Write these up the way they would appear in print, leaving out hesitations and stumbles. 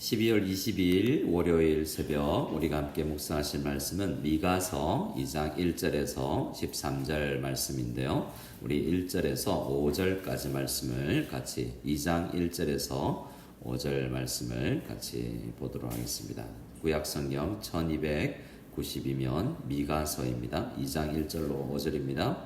12월 22일 월요일 새벽 우리가 함께 묵상하실 말씀은 미가서 2장 1절에서 13절 말씀인데요. 우리 1절에서 5절까지 말씀을 같이 2장 1절에서 5절 말씀을 같이 보도록 하겠습니다. 구약성경 1292면 미가서입니다. 2장 1절로 5절입니다.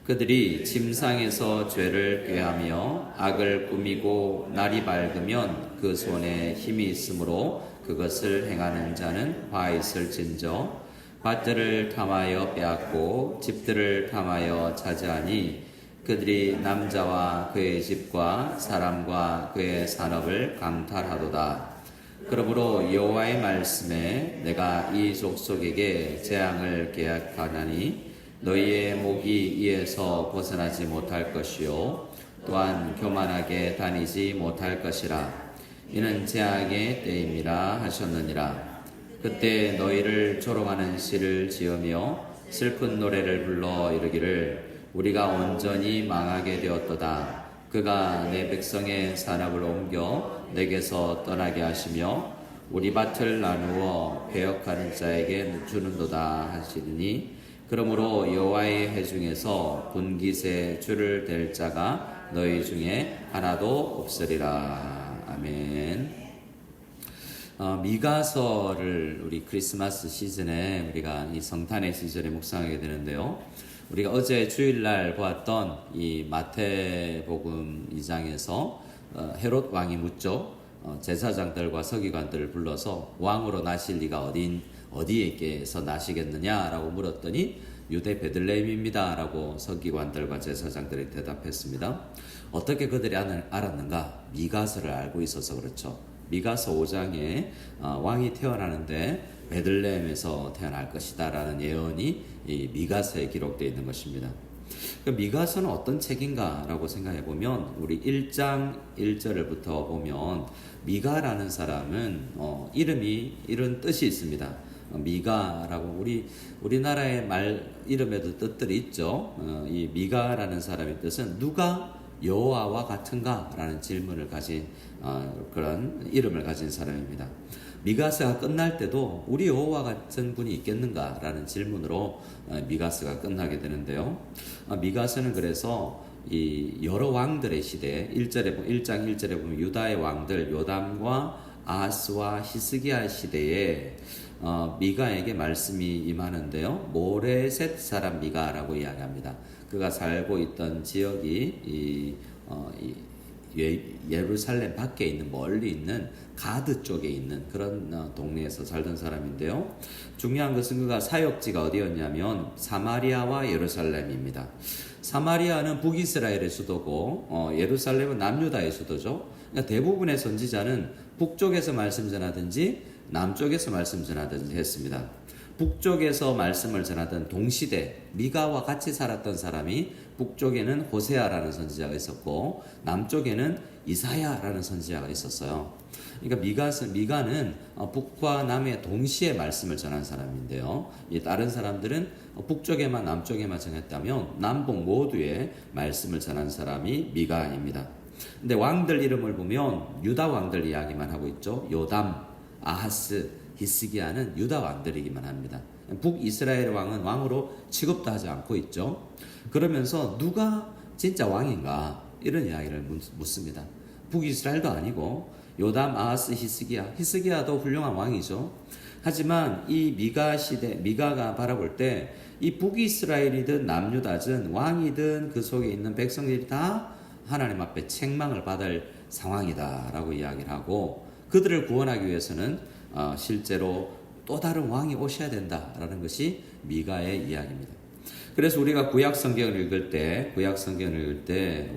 그들이 침상에서 죄를 꾀하며 악을 꾸미고 날이 밝으면 그 손에 힘이 있으므로 그것을 행하는 자는 화 있을진저 밭들을 탐하여 빼앗고 집들을 탐하여 차지하니 그들이 남자와 그의 집과 사람과 그의 산업을 강탈하도다. 그러므로 여호와의 말씀에 내가 이 족속에게 재앙을 계약하나니 너희의 목이 이에서 벗어나지 못할 것이요 또한 교만하게 다니지 못할 것이라. 이는 재앙의 때임이라 하셨느니라. 그때 너희를 조롱하는 시를 지으며 슬픈 노래를 불러 이르기를 우리가 온전히 망하게 되었도다. 그가 내 백성의 산업을 옮겨 내게서 떠나게 하시며 우리 밭을 나누어 배역하는 자에게 주는도다 하시니 그러므로 여호와의 회중에서 분깃에 줄을 댈 자가 너희 중에 하나도 없으리라. 아멘. 미가서를 우리 크리스마스 시즌에 우리가 이 성탄의 시절에 묵상하게 되는데요. 우리가 어제 주일날 보았던 이 마태복음 2장에서 헤롯 왕이 묻죠. 제사장들과 서기관들을 불러서 왕으로 나실 리가 어디에게서 나시겠느냐라고 물었더니 유대 베들레헴입니다 라고 서기관들과 제사장들이 대답했습니다. 어떻게 그들이 알았는가? 미가서를 알고 있어서 그렇죠. 미가서 5장에 왕이 태어나는데 베들레헴에서 태어날 것이다 라는 예언이 이 미가서에 기록되어 있는 것입니다. 미가서는 어떤 책인가 라고 생각해 보면 우리 1장 1절부터 보면 미가라는 사람은 이런 뜻이 있습니다. 미가라고 우리나라의 말 이름에도 뜻들이 있죠. 이 미가라는 사람의 뜻은 누가 여호와와 같은가 라는 질문을 가진 그런 이름을 가진 사람입니다. 미가서가 끝날 때도 우리 여호와 같은 분이 있겠는가 라는 질문으로 미가서가 끝나게 되는데요. 미가서는 그래서 이 여러 왕들의 시대에 1장 1절에 보면 유다의 왕들 요담과 아하스와 히스기야 시대에 미가에게 말씀이 임하는데요. 모레셋 사람 미가라고 이야기합니다. 그가 살고 있던 지역이 예루살렘 밖에 있는 멀리 있는 가드 쪽에 있는 그런 동네에서 살던 사람인데요. 중요한 것은 그가 사역지가 어디였냐면 사마리아와 예루살렘입니다. 사마리아는 북이스라엘의 수도고 예루살렘은 남유다의 수도죠. 그러니까 대부분의 선지자는 북쪽에서 말씀 전하든지 남쪽에서 말씀 전하든지 했습니다. 북쪽에서 말씀을 전하던 동시대 미가와 같이 살았던 사람이 북쪽에는 호세아라는 선지자가 있었고 남쪽에는 이사야라는 선지자가 있었어요. 그러니까 미가는 북과 남의 동시에 말씀을 전한 사람인데요. 다른 사람들은 북쪽에만 남쪽에만 전했다면 남북 모두에 말씀을 전한 사람이 미가입니다. 근데 왕들 이름을 보면 유다 왕들 이야기만 하고 있죠. 요담, 아하스, 히스기야는 유다 왕들이기만 합니다. 북이스라엘 왕은 왕으로 취급도 하지 않고 있죠. 그러면서 누가 진짜 왕인가 이런 이야기를 묻습니다. 북이스라엘도 아니고 요담, 아하스, 히스기야도 훌륭한 왕이죠. 하지만 이 미가가 바라볼 때 이 북이스라엘이든 남유다든 왕이든 그 속에 있는 백성들이 다 하나님 앞에 책망을 받을 상황이다라고 이야기를 하고 그들을 구원하기 위해서는 실제로 또 다른 왕이 오셔야 된다라는 것이 미가의 이야기입니다. 그래서 우리가 구약 성경을 읽을 때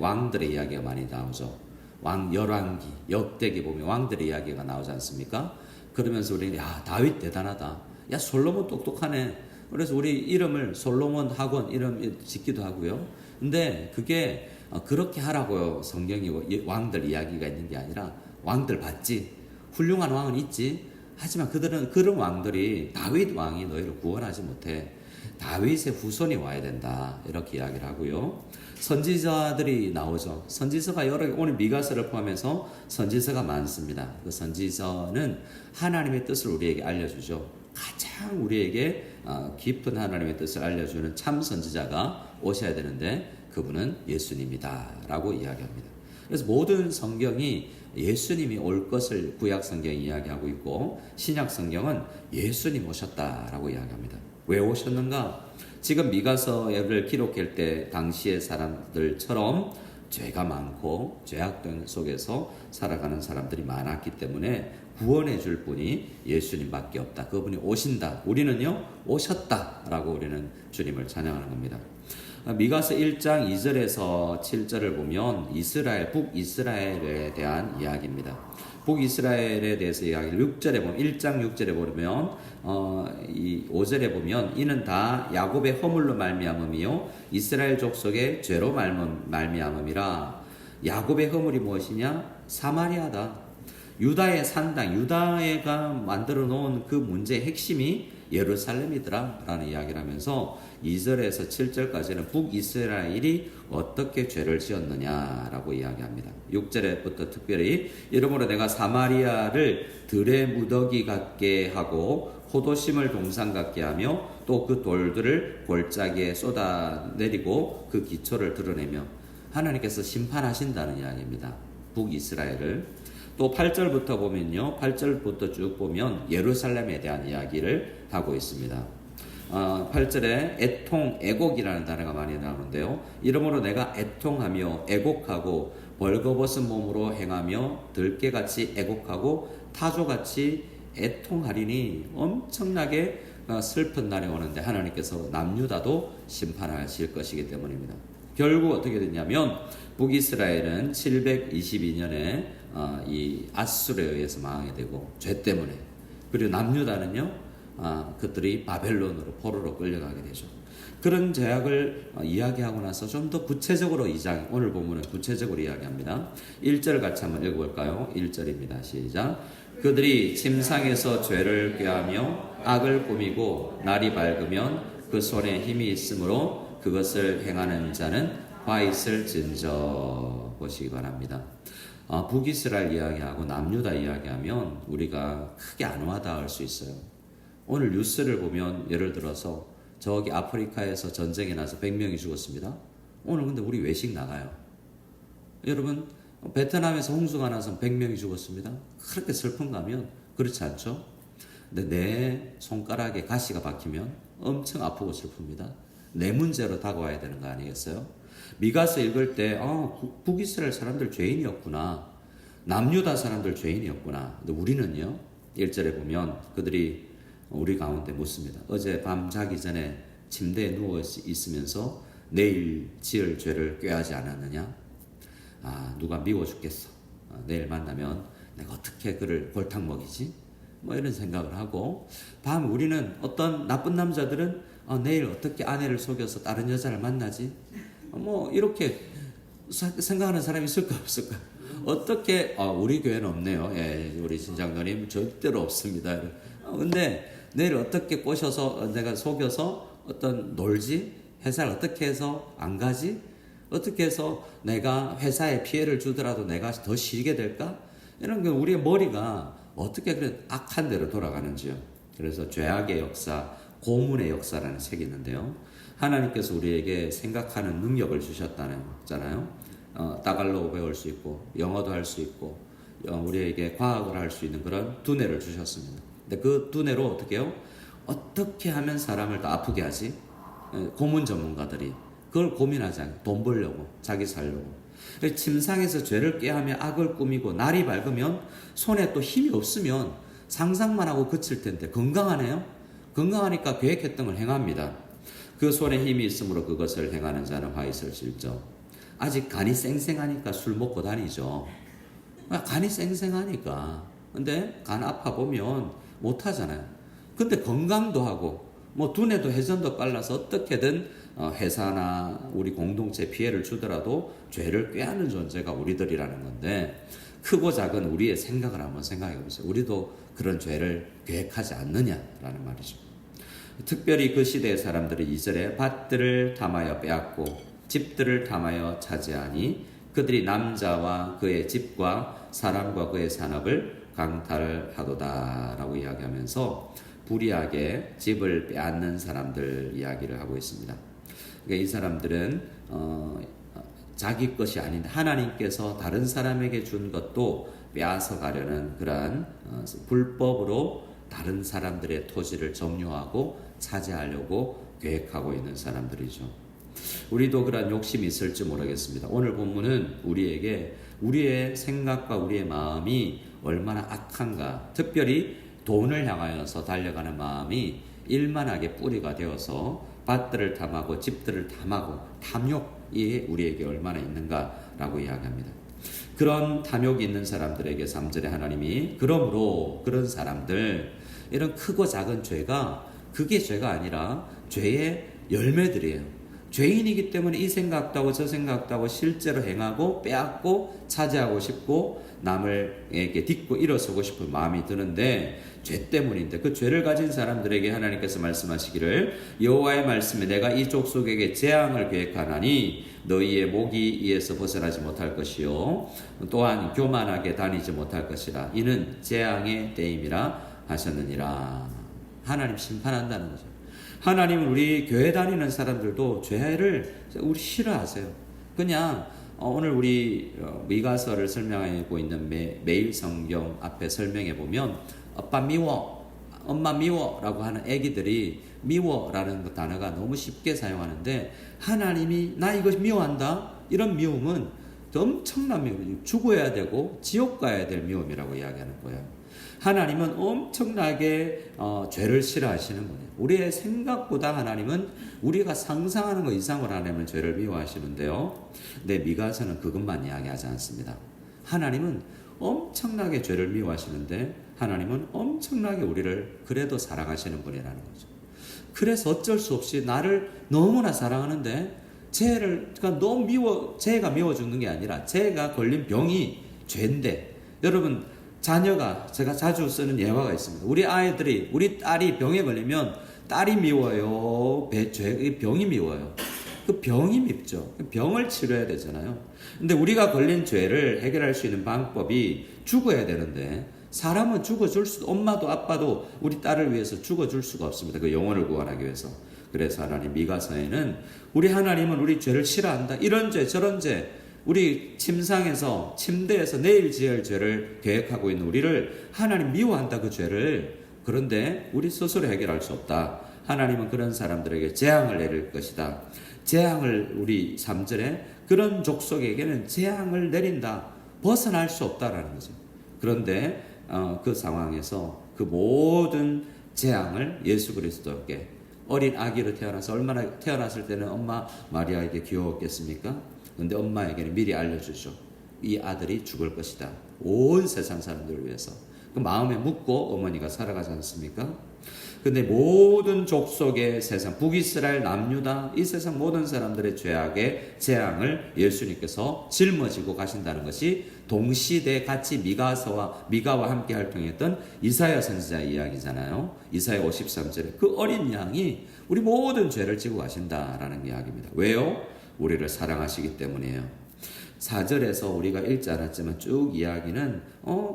왕들의 이야기가 많이 나오죠. 열왕기, 역대기 보면 왕들의 이야기가 나오지 않습니까? 그러면서 우리는 다윗 대단하다. 솔로몬 똑똑하네. 그래서 우리 이름을 솔로몬 학원 이름 짓기도 하고요. 근데 그게 그렇게 하라고 성경이 왕들 이야기가 있는 게 아니라 왕들 봤지. 훌륭한 왕은 있지. 하지만 그런 왕들이 다윗 왕이 너희를 구원하지 못해. 다윗의 후손이 와야 된다. 이렇게 이야기를 하고요. 선지자들이 나오죠. 선지서가 여러 개, 오늘 미가서를 포함해서 선지서가 많습니다. 그 선지서는 하나님의 뜻을 우리에게 알려주죠. 가장 우리에게 깊은 하나님의 뜻을 알려주는 참 선지자가 오셔야 되는데 그분은 예수님이다 라고 이야기합니다. 그래서 모든 성경이 예수님이 올 것을 구약 성경이 이야기하고 있고 신약 성경은 예수님 오셨다라고 이야기합니다. 왜 오셨는가? 지금 미가서를 기록할 때 당시의 사람들처럼 죄가 많고 죄악된 속에서 살아가는 사람들이 많았기 때문에 구원해 줄 분이 예수님밖에 없다. 그분이 오신다. 우리는요 오셨다라고 우리는 주님을 찬양하는 겁니다. 미가서 1장 2절에서 7절을 보면 이스라엘, 북이스라엘에 대한 이야기입니다. 북이스라엘에 대해서 이야기를 6절에 보면 1장 6절에 보면 이 5절에 보면 이는 다 야곱의 허물로 말미암음이요 이스라엘 족속의 죄로 말미암음이라. 야곱의 허물이 무엇이냐? 사마리아다. 유다의 산당, 유다가 만들어 놓은 그 문제의 핵심이 예루살렘이더라 라는 이야기를 하면서 2절에서 7절까지는 북이스라엘이 어떻게 죄를 지었느냐라고 이야기합니다. 6절에부터 특별히 이러므로 내가 사마리아를 들의 무더기 같게 하고 포도심을 동산 같게 하며 또 그 돌들을 골짜기에 쏟아내리고 그 기초를 드러내며 하나님께서 심판하신다는 이야기입니다. 북이스라엘을. 또 8절부터 보면요. 8절부터 쭉 보면 예루살렘에 대한 이야기를 하고 있습니다. 8절에 애통, 애곡이라는 단어가 많이 나오는데요. 이러므로 내가 애통하며 애곡하고 벌거벗은 몸으로 행하며 들깨같이 애곡하고 타조같이 애통하리니 엄청나게 슬픈 날이 오는데 하나님께서 남유다도 심판하실 것이기 때문입니다. 결국 어떻게 됐냐면 북이스라엘은 722년에 이 아수르에 의해서 망하게 되고 죄 때문에, 그리고 남유다는요 그들이 바벨론으로 포로로 끌려가게 되죠. 그런 죄악을 이야기하고 나서 좀 더 구체적으로 2장 오늘 본문은 구체적으로 이야기합니다. 1절 같이 한번 읽어볼까요? 1절입니다. 시작. 그들이 침상에서 죄를 꾀하며 악을 꾸미고 날이 밝으면 그 손에 힘이 있으므로 그것을 행하는 자는 화 있을진저. 보시기 바랍니다. 북이스라엘 이야기하고 남유다 이야기하면 우리가 크게 안 와닿을 수 있어요. 오늘 뉴스를 보면 예를 들어서 저기 아프리카에서 전쟁이 나서 100명이 죽었습니다. 오늘 근데 우리 외식 나가요. 여러분 베트남에서 홍수가 나서 100명이 죽었습니다. 그렇게 슬픈가 하면 그렇지 않죠? 근데 내 손가락에 가시가 박히면 엄청 아프고 슬픕니다. 내 문제로 다가와야 되는 거 아니겠어요? 미가서 읽을 때 북이스라엘 사람들 죄인이었구나, 남유다 사람들 죄인이었구나. 근데 우리는요 1절에 보면 그들이 우리 가운데 묻습니다. 어제 밤 자기 전에 침대에 누워 있으면서 내일 지을 죄를 꾀하지 않았느냐? 누가 미워 죽겠어. 내일 만나면 내가 어떻게 그를 골탕 먹이지? 뭐 이런 생각을 하고, 밤 우리는 어떤 나쁜 남자들은 내일 어떻게 아내를 속여서 다른 여자를 만나지? 뭐 이렇게 생각하는 사람이 있을까 없을까? 어떻게 우리 교회는 없네요. 예, 우리 신장로님 절대로 없습니다. 근데 내일 어떻게 꼬셔서 내가 속여서 어떤 놀지? 회사를 어떻게 해서 안 가지? 어떻게 해서 내가 회사에 피해를 주더라도 내가 더 쉬게 될까? 이런 게 우리의 머리가 어떻게 그런 악한 대로 돌아가는지요. 그래서 죄악의 역사, 고문의 역사라는 책이 있는데요. 하나님께서 우리에게 생각하는 능력을 주셨다는 거잖아요. 따갈로그 배울 수 있고 영어도 할 수 있고 우리에게 과학을 할 수 있는 그런 두뇌를 주셨습니다. 근데 그 두뇌로 어떻게 해요? 어떻게 하면 사람을 더 아프게 하지? 고문 전문가들이 그걸 고민하지 않고 돈 벌려고, 자기 살려고. 침상에서 죄를 꾀하며 악을 꾸미고 날이 밝으면 손에 또 힘이 없으면 상상만 하고 그칠 텐데 건강하네요? 건강하니까 계획했던 걸 행합니다. 그 손에 힘이 있으므로 그것을 행하는 자는 화 있을진저. 아직 간이 쌩쌩하니까 술 먹고 다니죠. 간이 쌩쌩하니까. 근데 간 아파 보면 못 하잖아요. 근데 건강도 하고 뭐 두뇌도 회전도 빨라서 어떻게든 회사나 우리 공동체 피해를 주더라도 죄를 꾀하는 존재가 우리들이라는 건데, 크고 작은 우리의 생각을 한번 생각해 보세요. 우리도 그런 죄를 계획하지 않느냐라는 말이죠. 특별히 그 시대의 사람들은 2절에 밭들을 탐하여 빼앗고 집들을 탐하여 차지하니 그들이 남자와 그의 집과 사람과 그의 산업을 강탈하도다 라고 이야기하면서 불의하게 집을 빼앗는 사람들 이야기를 하고 있습니다. 그러니까 이 사람들은 자기 것이 아닌 하나님께서 다른 사람에게 준 것도 빼앗아 가려는 그러한 불법으로 다른 사람들의 토지를 점유하고 차지하려고 계획하고 있는 사람들이죠. 우리도 그런 욕심이 있을지 모르겠습니다. 오늘 본문은 우리에게 우리의 생각과 우리의 마음이 얼마나 악한가, 특별히 돈을 향하여서 달려가는 마음이 일만하게 뿌리가 되어서 밭들을 탐하고 집들을 탐하고 탐욕이 우리에게 얼마나 있는가라고 이야기합니다. 그런 탐욕이 있는 사람들에게 3절에 하나님이 그러므로 그런 사람들, 이런 크고 작은 죄가 그게 죄가 아니라 죄의 열매들이에요. 죄인이기 때문에 이 생각도 하고 저 생각도 하고 실제로 행하고 빼앗고 차지하고 싶고 남을에게 딛고 일어서고 싶은 마음이 드는데 죄 때문인데, 그 죄를 가진 사람들에게 하나님께서 말씀하시기를 여호와의 말씀에 내가 이 족속에게 재앙을 계획하나니 너희의 목이 이에서 벗어나지 못할 것이요 또한 교만하게 다니지 못할 것이라. 이는 재앙의 때임이라 하셨느니라. 하나님 심판한다는 거죠. 하나님은 우리 교회 다니는 사람들도 죄를 우리 싫어하세요. 그냥 오늘 우리 미가서를 설명하고 있는 매일 성경 앞에 설명해 보면 아빠 미워, 엄마 미워 라고 하는 애기들이 미워라는 그 단어가 너무 쉽게 사용하는데, 하나님이 나 이거 미워한다, 이런 미움은 엄청난 미움, 죽어야 되고 지옥 가야 될 미움이라고 이야기하는 거예요. 하나님은 엄청나게 죄를 싫어하시는 거예요. 우리의 생각보다 하나님은 우리가 상상하는 것 이상으로 하나님은 죄를 미워하시는데요. 근데 미가서는 그것만 이야기하지 않습니다. 하나님은 엄청나게 죄를 미워하시는데 하나님은 엄청나게 우리를 그래도 사랑하시는 분이라는 거죠. 그래서 어쩔 수 없이 나를 너무나 사랑하는데 그러니까 너무 죄가 미워 죽는 게 아니라 죄가 걸린 병이 죄인데, 여러분 자녀가, 제가 자주 쓰는 예화가 있습니다. 우리 딸이 병에 걸리면 딸이 미워요, 병이 미워요. 그 병이 밉죠. 병을 치료해야 되잖아요. 근데 우리가 걸린 죄를 해결할 수 있는 방법이 죽어야 되는데, 사람은 엄마도 아빠도 우리 딸을 위해서 죽어줄 수가 없습니다. 그 영혼을 구원하기 위해서. 그래서 하나님 미가서에는 하나님은 우리 죄를 싫어한다, 이런 죄 저런 죄, 우리 침대에서 내일 지을 죄를 계획하고 있는 우리를 하나님 미워한다, 그 죄를. 그런데 우리 스스로 해결할 수 없다. 하나님은 그런 사람들에게 재앙을 내릴 것이다. 재앙을, 우리 3절에 그런 족속에게는 재앙을 내린다. 벗어날 수 없다라는 거죠. 그런데 그 상황에서 그 모든 재앙을 예수 그리스도께, 어린 아기로 태어났을 때는 엄마 마리아에게 귀여웠겠습니까? 근데 엄마에게는 미리 알려주죠. 이 아들이 죽을 것이다. 온 세상 사람들을 위해서. 그 마음에 묻고 어머니가 살아가지 않습니까? 근데 모든 족속의 세상, 북이스라엘, 남유다, 이 세상 모든 사람들의 죄악의 재앙을 예수님께서 짊어지고 가신다는 것이 동시대 같이 미가와 함께 활동했던 이사야 선지자 이야기잖아요. 이사야 53절에 그 어린 양이 우리 모든 죄를 지고 가신다라는 이야기입니다. 왜요? 우리를 사랑하시기 때문이에요. 4절에서 우리가 읽지 않았지만 쭉 이야기는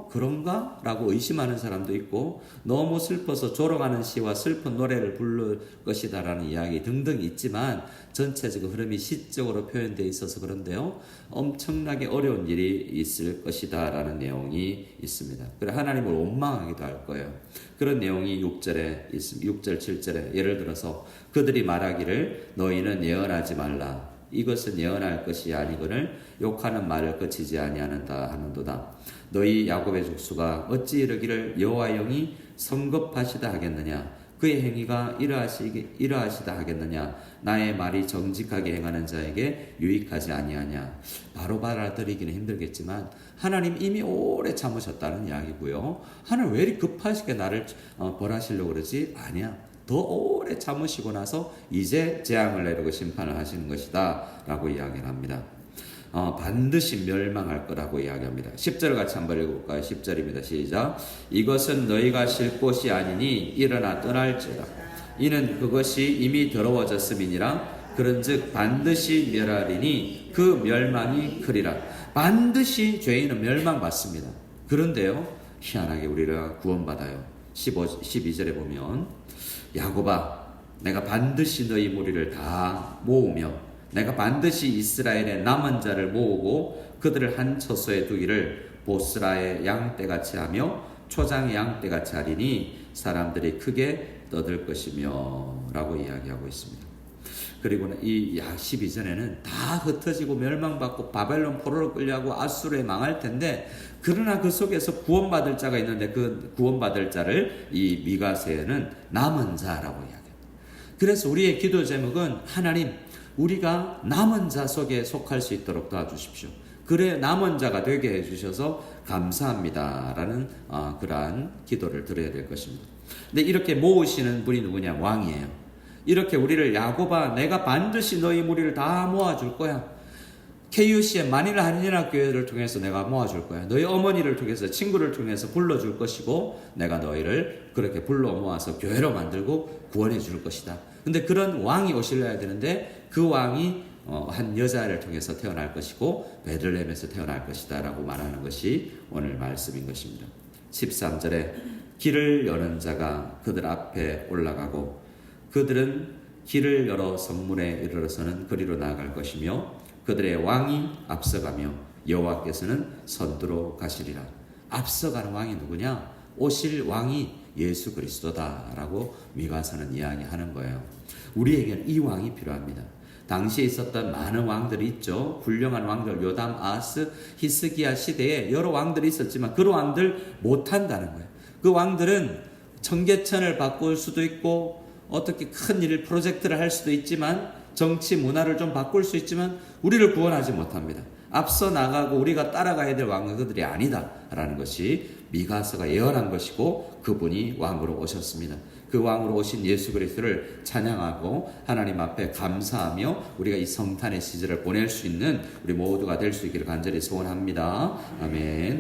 그런가? 라고 의심하는 사람도 있고, 너무 슬퍼서 조롱하는 시와 슬픈 노래를 부를 것이다 라는 이야기 등등 있지만, 전체적인 흐름이 시적으로 표현되어 있어서 그런데요, 엄청나게 어려운 일이 있을 것이다 라는 내용이 있습니다. 그래 하나님을 원망하기도 할 거예요. 그런 내용이 6절에 있습니다. 6절 7절에 예를 들어서 그들이 말하기를 너희는 예언하지 말라, 이것은 예언할 것이 아니거늘 욕하는 말을 그치지 아니하는다 하는도다. 너희 야곱의 족수가 어찌 이르기를 여호와의 영이 성급하시다 하겠느냐, 그의 행위가 이러하시다 하겠느냐, 나의 말이 정직하게 행하는 자에게 유익하지 아니하냐. 바로 받아들이기는 힘들겠지만 하나님 이미 오래 참으셨다는 이야기고요. 하나님 왜 이리 급하시게 나를 벌하시려고 그러지? 아니야. 더 오래 참으시고 나서 이제 재앙을 내리고 심판을 하시는 것이다 라고 이야기를 합니다. 반드시 멸망할 거라고 이야기합니다. 10절 같이 한번 읽어볼까요? 10절입니다. 시작. 이것은 너희가 쉴 곳이 아니니 일어나 떠날지라. 이는 그것이 이미 더러워졌음이니라. 그런즉 반드시 멸하리니 그 멸망이 크리라. 반드시 죄인은 멸망받습니다. 그런데요, 희한하게 우리가 구원받아요. 12절에 보면 야곱아, 내가 반드시 너희 무리를 다 모으며 내가 반드시 이스라엘의 남은 자를 모으고 그들을 한 처소에 두기를 보스라의 양떼같이 하며 초장의 양떼같이 하리니 사람들이 크게 떠들 것이며 라고 이야기하고 있습니다. 그리고 이 12절에는 다 흩어지고 멸망받고 바벨론 포로로 끌려가고 아수르에 망할 텐데, 그러나 그 속에서 구원받을 자가 있는데 그 구원받을 자를 이 미가서에는 남은 자라고 이야기합니다. 그래서 우리의 기도 제목은 하나님, 우리가 남은 자 속에 속할 수 있도록 도와주십시오. 그래 남은 자가 되게 해주셔서 감사합니다라는 그러한 기도를 드려야 될 것입니다. 근데 이렇게 모으시는 분이 누구냐? 왕이에요. 이렇게 우리를 야곱아, 내가 반드시 너희 무리를 다 모아줄 거야. KUC의 만일 한인학 교회를 통해서 내가 모아줄 거야. 너희 어머니를 통해서, 친구를 통해서 불러줄 것이고 내가 너희를 그렇게 불러 모아서 교회로 만들고 구원해 줄 것이다. 근데 그런 왕이 오시려야 되는데 그 왕이 한 여자를 통해서 태어날 것이고 베들레헴에서 태어날 것이다 라고 말하는 것이 오늘 말씀인 것입니다. 13절에 길을 여는 자가 그들 앞에 올라가고 그들은 길을 열어 성문에 이르러서는 그리로 나아갈 것이며 그들의 왕이 앞서가며 여호와께서는 선두로 가시리라. 앞서가는 왕이 누구냐? 오실 왕이 예수 그리스도다라고 미가서는 이야기하는 거예요. 우리에게는 이 왕이 필요합니다. 당시에 있었던 많은 왕들이 있죠. 훌륭한 왕들, 요담, 아하스, 히스기야 시대에 여러 왕들이 있었지만 그 왕들 못한다는 거예요. 그 왕들은 청계천을 바꿀 수도 있고 어떻게 큰 일, 프로젝트를 할 수도 있지만 정치, 문화를 좀 바꿀 수 있지만 우리를 구원하지 못합니다. 앞서 나가고 우리가 따라가야 될 왕은 그들이 아니다라는 것이 미가서가 예언한 것이고 그분이 왕으로 오셨습니다. 그 왕으로 오신 예수 그리스도를 찬양하고 하나님 앞에 감사하며 우리가 이 성탄의 시절을 보낼 수 있는 우리 모두가 될 수 있기를 간절히 소원합니다. 아멘.